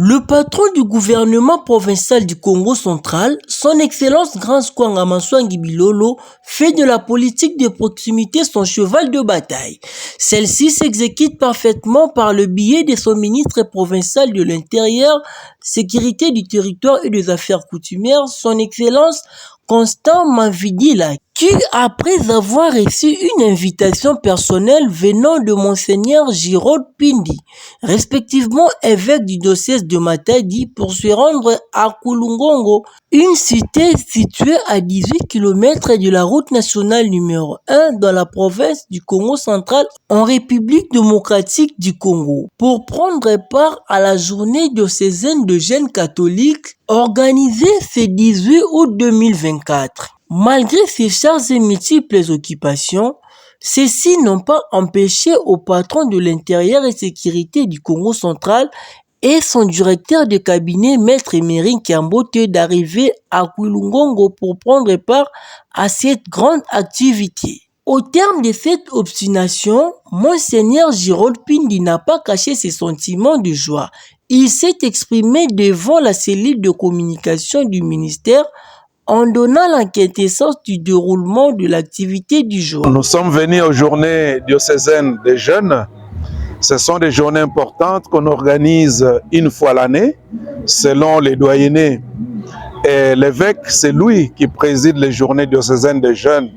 Le patron du gouvernement provincial du Congo central, son Excellence Grand Skwanga Maswangi Bilolo, fait de la politique de proximité son cheval de bataille. Celle-ci s'exécute parfaitement par le biais de son ministre provincial de l'Intérieur, Sécurité du territoire et des affaires coutumières, son Excellence Constant Mavidila, qui, après avoir reçu une invitation personnelle venant de Monseigneur Giraud Pindi, respectivement évêque du diocèse de Matadi, pour se rendre à Kulungongo, une cité située à 18 km de la route nationale numéro 1 dans la province du Congo central en République démocratique du Congo, pour prendre part à la journée diocésaine de jeunes catholiques organisée ce 18 août 2024. Malgré ses charges et multiples occupations, ceux-ci n'ont pas empêché au patron de l'Intérieur et Sécurité du Congo central et son directeur de cabinet, Maître Emery Kiambote, d'arriver à Kulungongo pour prendre part à cette grande activité. Au terme de cette obstination, Monseigneur Giraud Pindi n'a pas caché ses sentiments de joie. Il s'est exprimé devant la cellule de communication du ministère en donnant la quintessence du déroulement de l'activité du jour. Nous sommes venus aux journées diocésaines des jeunes. Ce sont des journées importantes qu'on organise une fois l'année, selon les doyennés. Et l'évêque, c'est lui qui préside les journées diocésaines des jeunes.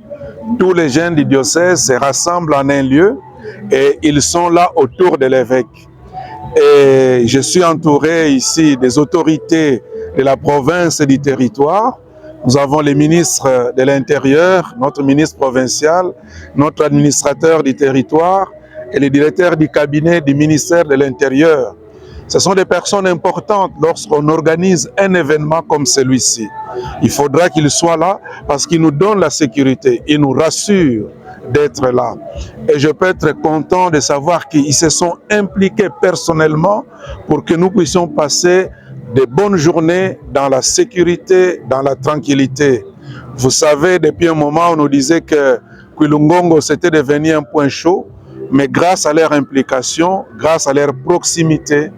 Tous les jeunes du diocèse se rassemblent en un lieu et ils sont là autour de l'évêque. Et je suis entouré ici des autorités de la province et du territoire. Nous avons les ministres de l'Intérieur, notre ministre provincial, notre administrateur du territoire et le directeur du cabinet du ministère de l'Intérieur. Ce sont des personnes importantes lorsqu'on organise un événement comme celui-ci. Il faudra qu'ils soient là parce qu'ils nous donnent la sécurité, ils nous rassurent d'être là. Et je peux être content de savoir qu'ils se sont impliqués personnellement pour que nous puissions passer de bonnes journées dans la sécurité, dans la tranquillité. Vous savez, depuis un moment, on nous disait que Kulungongo, c'était devenu un point chaud, mais grâce à leur implication, grâce à leur proximité,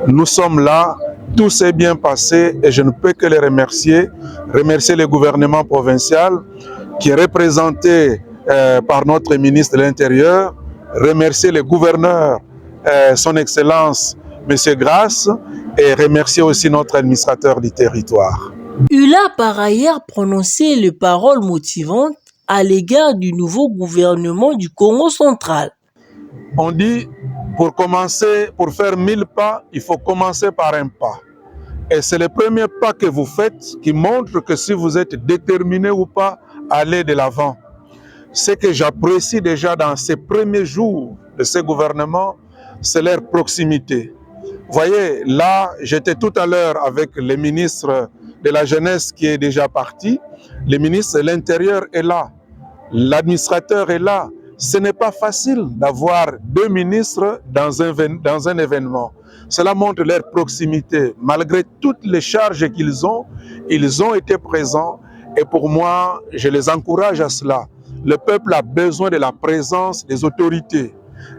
nous sommes là, tout s'est bien passé et je ne peux que les remercier. Remercier le gouvernement provincial qui est représenté par notre ministre de l'Intérieur, remercier le gouverneur, son Excellence, M. Grasse, et remercier aussi notre administrateur du territoire. Il a par ailleurs prononcé les paroles motivantes à l'égard du nouveau gouvernement du Congo central. On dit, pour commencer, pour faire 1000 pas, il faut commencer par un pas. Et c'est le premier pas que vous faites qui montre que si vous êtes déterminé ou pas à aller de l'avant. Ce que j'apprécie déjà dans ces premiers jours de ce gouvernement, c'est leur proximité. Vous voyez, là, j'étais tout à l'heure avec le ministre de la Jeunesse qui est déjà parti. Le ministre de l'Intérieur est là. L'administrateur est là. Ce n'est pas facile d'avoir deux ministres dans un événement. Cela montre leur proximité. Malgré toutes les charges qu'ils ont été présents. Et pour moi, je les encourage à cela. Le peuple a besoin de la présence des autorités.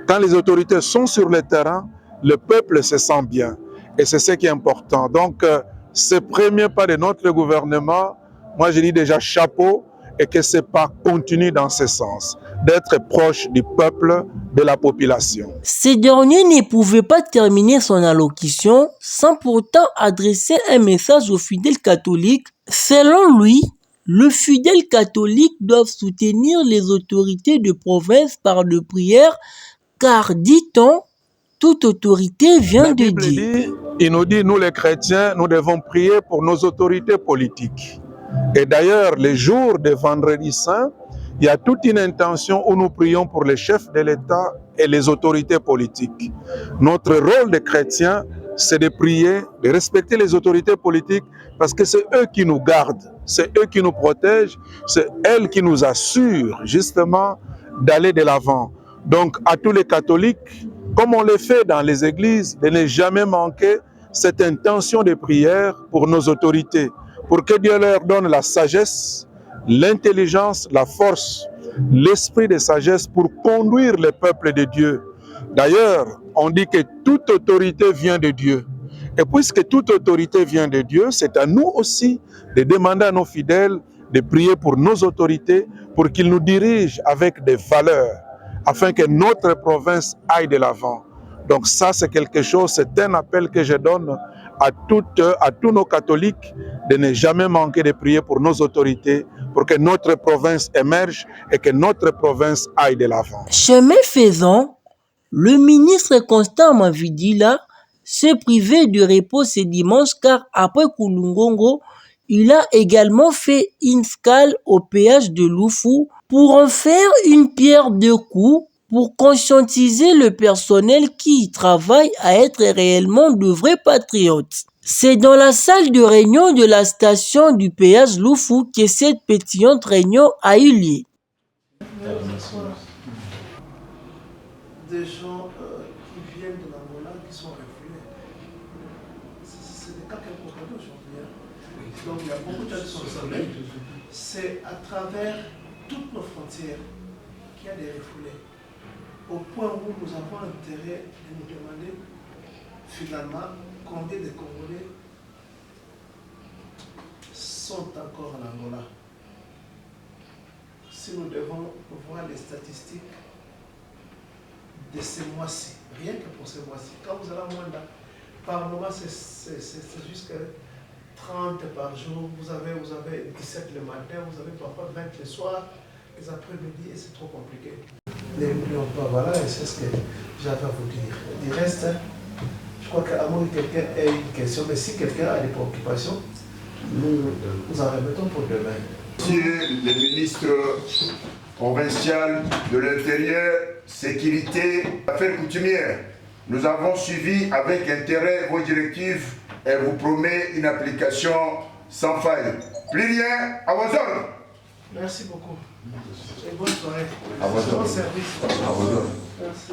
Quand les autorités sont sur le terrain, le peuple se sent bien. Et c'est ce qui est important. Donc, ce premier pas de notre gouvernement, moi je dis déjà chapeau et que ce pas continue dans ce sens, d'être proche du peuple, de la population. Ce dernier ne pouvait pas terminer son allocution sans pourtant adresser un message aux fidèles catholiques. Selon lui, les fidèles catholiques doivent soutenir les autorités de province par de prières, car, dit-on, toute autorité vient de Dieu. Il nous dit, nous les chrétiens, nous devons prier pour nos autorités politiques. Et d'ailleurs, les jours de Vendredi Saint, il y a toute une intention où nous prions pour les chefs de l'État et les autorités politiques. Notre rôle de chrétiens, c'est de prier, de respecter les autorités politiques parce que c'est eux qui nous gardent, c'est eux qui nous protègent, c'est elles qui nous assurent justement d'aller de l'avant. Donc à tous les catholiques, comme on le fait dans les églises, de ne jamais manquer cette intention de prière pour nos autorités, pour que Dieu leur donne la sagesse, l'intelligence, la force, l'esprit de sagesse pour conduire le peuple de Dieu. D'ailleurs, on dit que toute autorité vient de Dieu. Et puisque toute autorité vient de Dieu, c'est à nous aussi de demander à nos fidèles de prier pour nos autorités, pour qu'ils nous dirigent avec des valeurs, afin que notre province aille de l'avant. Donc ça, c'est quelque chose, c'est un appel que je donne à tous nos catholiques de ne jamais manquer de prier pour nos autorités, pour que notre province émerge et que notre province aille de l'avant. Chemin faisant, le ministre Constant Mavidila s'est privé de repos ce dimanche car après Kulungongo, il a également fait une escale au péage de Lufu pour en faire une pierre de coups pour conscientiser le personnel qui y travaille à être réellement de vrais patriotes. C'est dans la salle de réunion de la station du péage Lufu que cette pétillante réunion a eu lieu. Des gens qui viennent de l'Angola qui sont refoulés. C'est des cas qu'on connaît aujourd'hui. Donc il y a beaucoup de gens qui sont refoulés. C'est à travers toutes nos frontières qu'il y a des refoulés. Au point où nous avons intérêt de nous demander finalement combien de Congolais sont encore en Angola. Si nous devons voir les statistiques de ce mois-ci, rien que pour ce mois-ci. Quand vous allez à Mwanda, par moment, c'est jusqu'à 30 par jour. Vous avez 17 le matin, vous avez parfois 20 le soir, les après-midi, et c'est trop compliqué. N'oublions pas, voilà, et c'est ce que j'avais à vous dire. Du reste, je crois qu'à moins que quelqu'un ait une question, mais si quelqu'un a des préoccupations, nous en remettons pour demain. Monsieur le ministre provincial de l'Intérieur, Sécurité, Affaires coutumières, nous avons suivi avec intérêt vos directives et vous promet une application sans faille. Plus rien à vos ordres. Merci beaucoup. Et bonne soirée. À vos ordres. Bon service. À vos ordres. Merci.